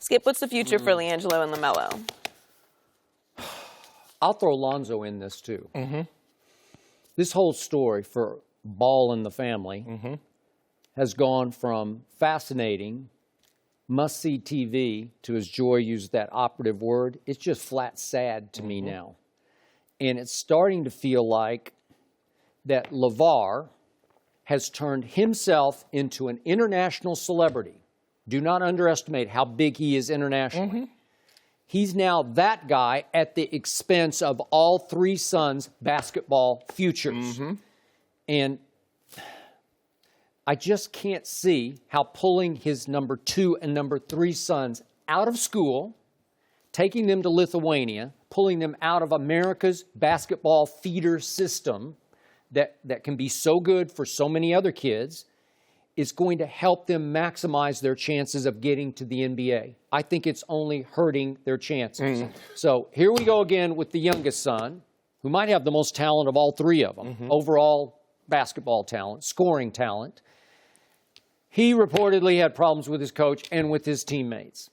Skip, what's the future for LiAngelo and LaMelo? I'll throw Lonzo in this, too. This whole story for Ball and the family has gone from fascinating, must-see TV to, as Joy used that operative word, it's just flat sad to me now. And it's starting to feel like that LaVar has turned himself into an international celebrity. Do not underestimate how big he is internationally. He's now that guy at the expense of all three sons' basketball futures. And I just can't see how pulling his number 2 and number 3 sons out of school, taking them to Lithuania, pulling them out of America's basketball feeder system that can be so good for so many other kids, is going to help them maximize their chances of getting to the NBA. I think it's only hurting their chances. So here we go again with the youngest son, who might have the most talent of all three of them, overall basketball talent, scoring talent. He reportedly had problems with his coach and with his teammates.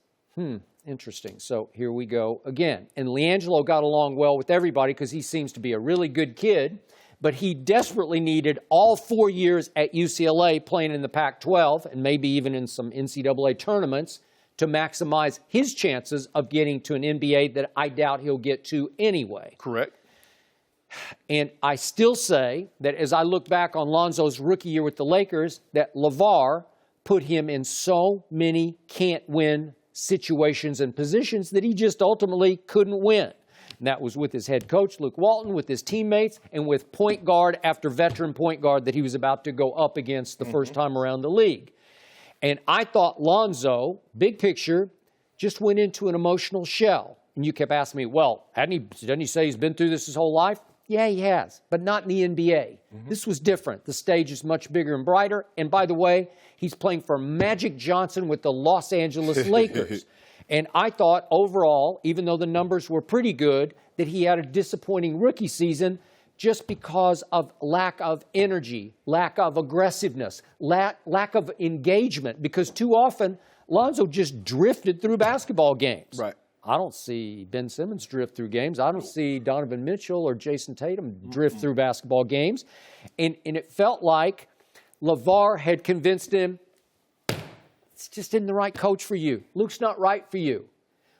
Interesting. So here we go again. And LiAngelo got along well with everybody because he seems to be a really good kid, but he desperately needed all 4 years at UCLA playing in the Pac-12 and maybe even in some NCAA tournaments to maximize his chances of getting to an NBA that I doubt he'll get to anyway. Correct. And I still say that as I look back on Lonzo's rookie year with the Lakers, that LaVar put him in so many can't-win situations and positions that he just ultimately couldn't win. And that was with his head coach, Luke Walton, with his teammates, and with point guard after veteran point guard that he was about to go up against the first time around the league. And I thought Lonzo, big picture, just went into an emotional shell. And you kept asking me, well, didn't he say he's been through this his whole life? Yeah, he has, but not in the NBA. This was different. The stage is much bigger and brighter. And by the way, he's playing for Magic Johnson with the Los Angeles Lakers. And I thought overall, even though the numbers were pretty good, that he had a disappointing rookie season just because of lack of energy, lack of aggressiveness, lack of engagement, because too often Lonzo just drifted through basketball games. Right. I don't see Ben Simmons drift through games. I don't see Donovan Mitchell or Jason Tatum drift through basketball games. And it felt like LaVar had convinced him, it's just isn't the right coach for you. Luke's not right for you.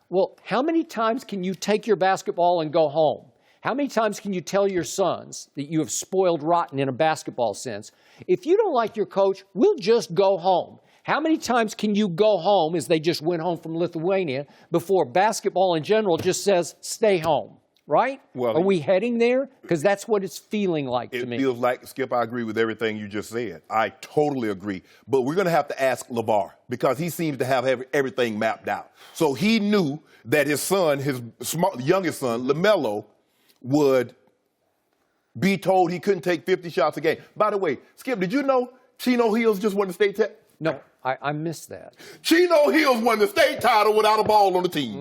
Well, how many times can you take your basketball and go home? How many times can you tell your sons that you have spoiled rotten in a basketball sense? If you don't like your coach, we'll just go home. How many times can you go home, as they just went home from Lithuania, before basketball in general just says, stay home, right? Well, are we heading there? Because that's what it's feeling like to me. It feels like, Skip, I agree with everything you just said. I totally agree. But we're going to have to ask LaVar, because he seems to have everything mapped out. So he knew that his son, his youngest son, LaMelo, would be told he couldn't take 50 shots a game. By the way, Skip, did you know Chino Hills just won the state title? No, I missed that. Chino Hills won the state title without a ball on the team.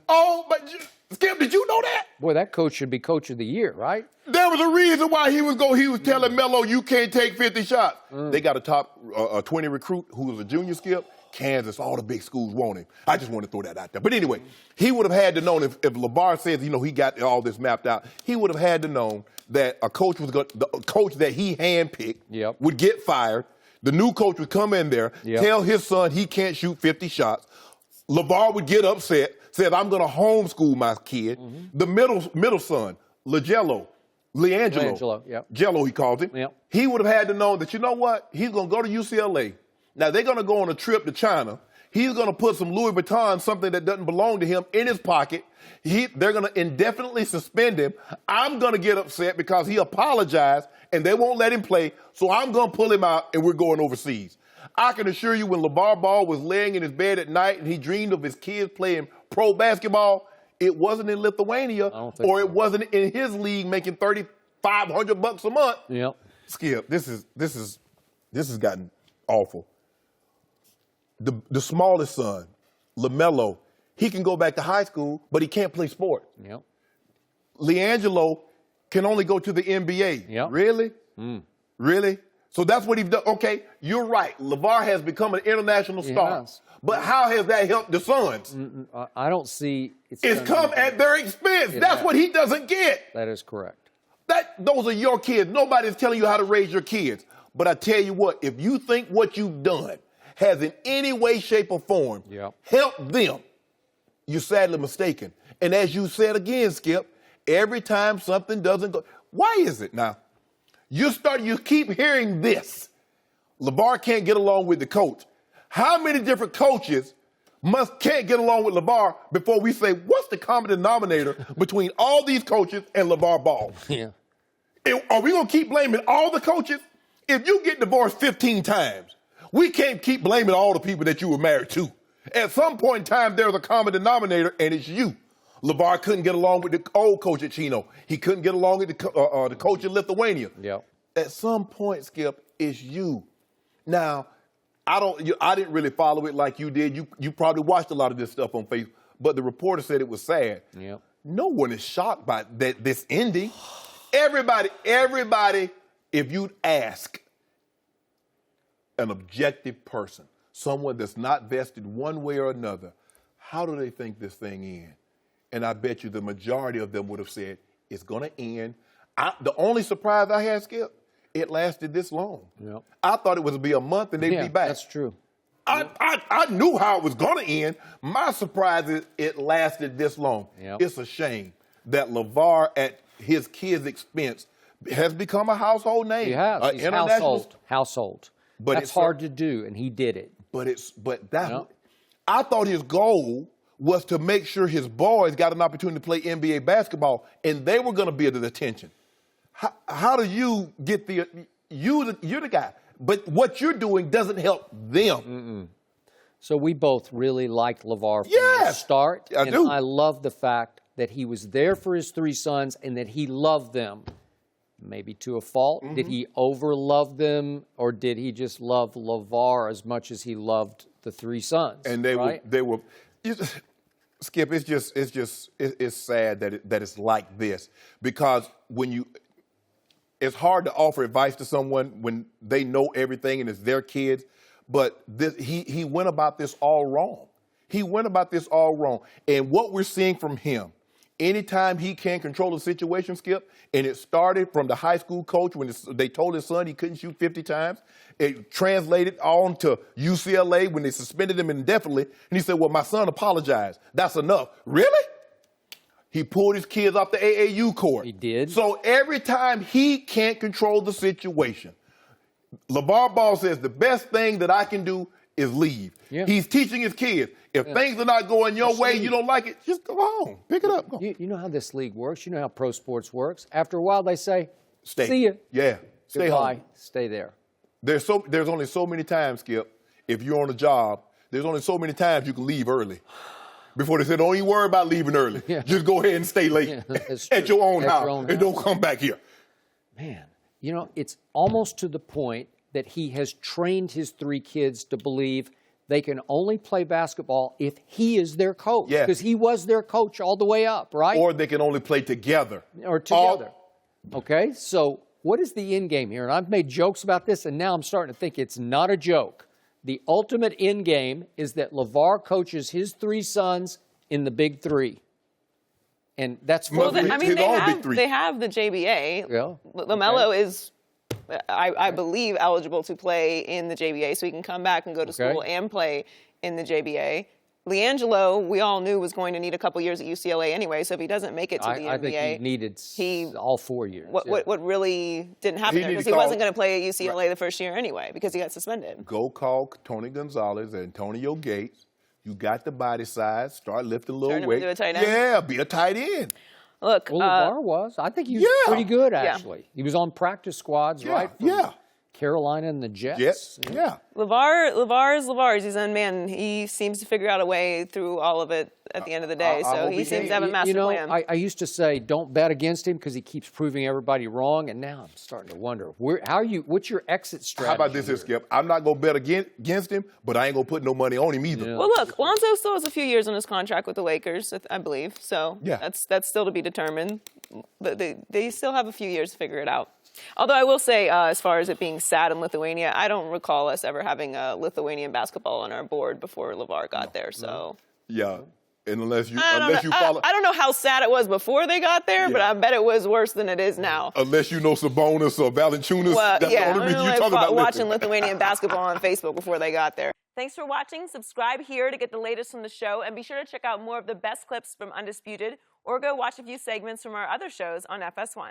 Oh, but Skip, did you know that? Boy, that coach should be coach of the year, right? There was a reason why he was telling Melo, you can't take 50 shots. They got a top 20 recruit who was a junior, Skip. Kansas, all the big schools want him. I just want to throw that out there. But anyway, he would have had to know if LaVar says, he got all this mapped out, he would have had to know that the coach that he handpicked would get fired. The new coach would come in there, tell his son he can't shoot 50 shots. LaVar would get upset, said, I'm going to homeschool my kid. The middle son, LiAngelo, Jello he calls him, he would have had to know that, you know what, he's going to go to UCLA. Now, they're going to go on a trip to China. He's going to put some Louis Vuitton, something that doesn't belong to him, in his pocket. They're going to indefinitely suspend him. I'm going to get upset because he apologized, and they won't let him play, so I'm going to pull him out, and we're going overseas. I can assure you, when LaVar Ball was laying in his bed at night and he dreamed of his kids playing pro basketball, it wasn't in Lithuania, or it wasn't in his league making $3,500 a month. Skip, this has gotten awful. The smallest son, LaMelo, he can go back to high school, but he can't play sport. LiAngelo can only go to the NBA. Really? Really? So that's what he's done. Okay, you're right. LaVar has become an international star. Yes. But how has that helped the Suns? I don't see It's come at their expense. That's what he doesn't get. That is correct. Those are your kids. Nobody's telling you how to raise your kids. But I tell you what, if you think what you've done has in any way, shape, or form helped them, you're sadly mistaken. And as you said again, Skip, every time something doesn't go, why is it now? You keep hearing this. LaVar can't get along with the coach. How many different coaches can't get along with LaVar before we say, what's the common denominator between all these coaches and LaVar Ball? Yeah. Are we going to keep blaming all the coaches? If you get divorced 15 times, we can't keep blaming all the people that you were married to. At some point in time, there's a common denominator, and it's you. LaVar couldn't get along with the old coach at Chino. He couldn't get along with the coach in Lithuania. Yep. At some point, Skip, it's you. Now, I didn't really follow it like you did. You probably watched a lot of this stuff on Facebook, but the reporter said it was sad. Yep. No one is shocked by this ending. Everybody, if you'd ask an objective person, someone that's not vested one way or another, how do they think this thing ends? And I bet you the majority of them would have said, it's going to end. The only surprise I had, Skip, it lasted this long. Yep. I thought it was going to be a month and they'd be back. That's true. I knew how it was going to end. My surprise is it lasted this long. Yep. It's a shame that LaVar, at his kids' expense, has become a household name. He has. He's household. But that's hard to do, and he did it. I thought his goal was to make sure his boys got an opportunity to play NBA basketball, and they were going to be at the attention. How do you get you're the guy, but what you're doing doesn't help them. So we both really liked LaVar from the start. I do. I love the fact that he was there for his three sons and that he loved them. Maybe to a fault. Did he over-love them, or did he just love LaVar as much as he loved the three sons? And they were. Skip, it's sad that it's like this, because it's hard to offer advice to someone when they know everything and it's their kids. But he went about this all wrong. He went about this all wrong. And what we're seeing from him, anytime he can control the situation, Skip, and it started from the high school coach when they told his son he couldn't shoot 50 times. It translated on to UCLA when they suspended him indefinitely. And he said, well, my son apologized. That's enough. Really? He pulled his kids off the AAU court. He did. So every time he can't control the situation, LaVar Ball says the best thing that I can do is leave. Yeah. He's teaching his kids, if things are not going your way, you don't like it, just go home. Pick it up. Go. You know how this league works. You know how pro sports works. After a while, they say, stay. See ya. Yeah. Stay home. Stay there. There's only so many times, Skip, if you're on a job, there's only so many times you can leave early. Before they said, don't even worry about leaving early. Yeah. Just go ahead and stay late at your own house and don't come back here. Man, you know, it's almost to the point that he has trained his three kids to believe they can only play basketball if he is their coach. Because he was their coach all the way up, right? Or they can only play together. Or together. Okay, so what is the end game here? And I've made jokes about this, and now I'm starting to think it's not a joke. The ultimate end game is that LaVar coaches his three sons in the Big Three. And that's they have the JBA. Yeah. LaMelo is, I believe, eligible to play in the JBA, so he can come back and go to school and play in the JBA. LiAngelo, we all knew, was going to need a couple years at UCLA anyway, so if he doesn't make it to the NBA. I think he needed all 4 years. What really didn't happen there, because he wasn't going to play at UCLA the first year anyway, because he got suspended. Go call Tony Gonzalez and Antonio Gates. You got the body size. Start lifting a little weight. Turn him into a tight end. Yeah, be a tight end. Look, LaVar was. I think he was pretty good, actually. He was on practice squads, right? From Carolina and the Jets. LaVar is LaVar. He's unmanned. He seems to figure out a way through all of it at the end of the day. So he seems to have a master plan. I used to say don't bet against him because he keeps proving everybody wrong, and now I'm starting to wonder what's your exit strategy? How about this here, Skip? I'm not going to bet against him, but I ain't going to put no money on him either. Yeah. Well, look, Lonzo still has a few years on his contract with the Lakers, I believe. So that's still to be determined. But they still have a few years to figure it out. Although I will say, as far as it being sad in Lithuania, I don't recall us ever having a Lithuanian basketball on our board before LaVar got there. So yeah, and unless you follow, I don't know how sad it was before they got there, but I bet it was worse than it is now. Unless you know Sabonis or Valanciunas, that's the only reason you talk about watching Lithuanian basketball on Facebook before they got there. Thanks for watching. Subscribe here to get the latest from the show, and be sure to check out more of the best clips from Undisputed, or go watch a few segments from our other shows on FS1.